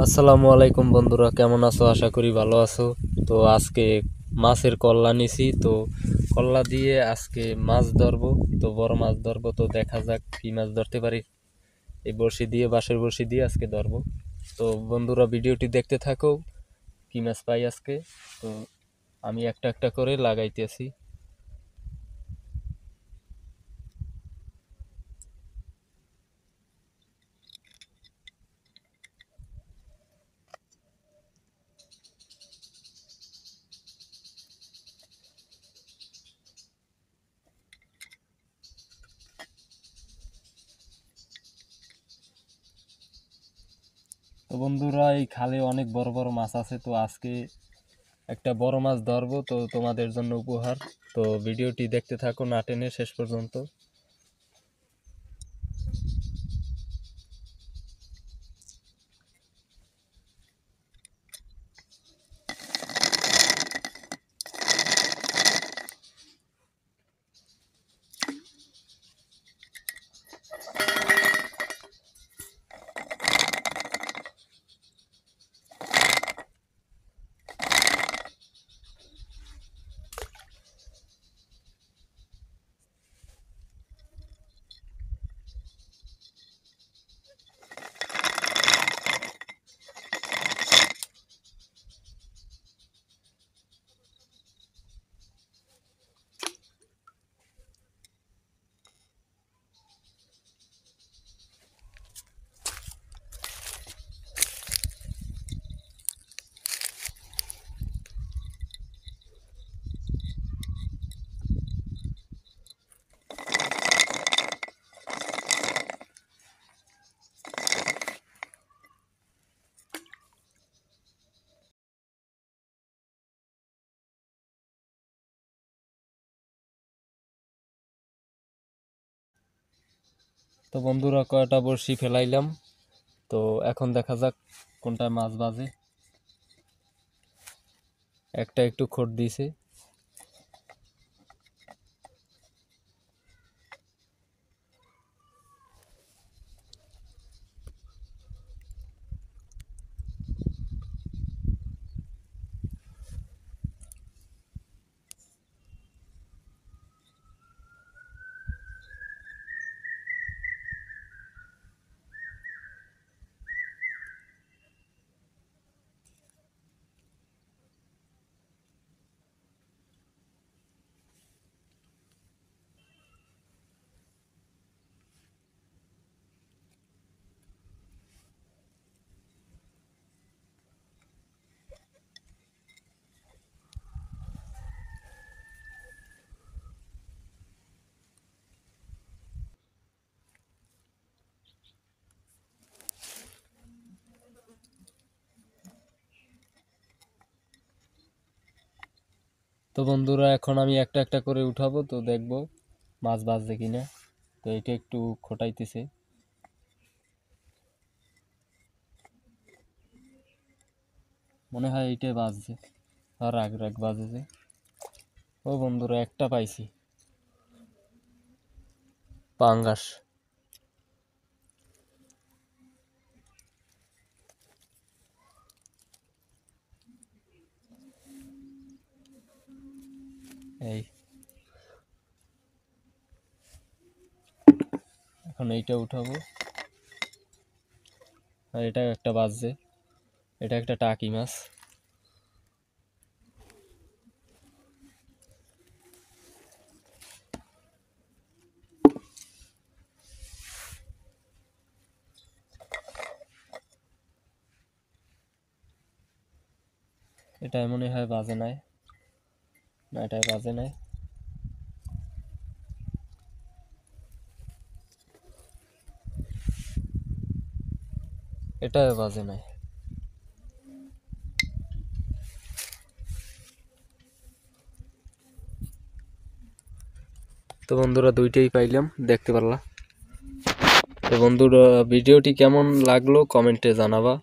আসসালামু আলাইকুম বন্ধুরা, কেমন আছো? আশা করি ভালো আছো। তো আজকে মাছের কল্লা নিছি, তো কল্লা দিয়ে আজকে মাছ ধরবো। তো বড় মাছ ধরবো, তো দেখা যাক কি মাছ ধরতে পারি। এই বড়শি দিয়ে, বাঁশের বড়শি দিয়ে আজকে ধরবো। তো বন্ধুরা ভিডিওটি দেখতে থাকো, কি মাছ পাই আজকে। তো আমি একটা একটা করে লাগাইতেছি। তো বন্ধুরা, এই খালে অনেক বড় বড় মাছ আছে, তো আজকে একটা বড় মাছ ধরবো, তো তোমাদের জন্য উপহার। তো ভিডিওটি দেখতে থাকো না টেনে শেষ পর্যন্ত। তো বন্ধুরা, কয়টা বড়শি ফেলাইলাম, তো এখন দেখা যাক কোনটা মাছ বাজে। একটা একটু খোট দিয়েছে। তো বন্ধুরা, এখন আমি একটা একটা করে উঠাবো, তো দেখবো মাছ বাজছে কিনা। তো এটা একটু খোটাইতেছে, মনে হয় এইটাই বাজছে। আর রাগ রাগ বাজেছে। ও বন্ধুরা, একটা পাইছি, পাঙ্গাস। এই এখন এইটা উঠাবো। আর এটা একটা বাজছে, এটা একটা টাকি মাছ। এটা মনে হয় বাজে নাই। না, এটাই বাজে নাই। এটাও বাজে নাই। তো বন্ধুরা, দুইটাই পাইলাম, দেখতে পারলাম। তো বন্ধুরা, ভিডিওটি কেমন লাগলো কমেন্টে জানাবা।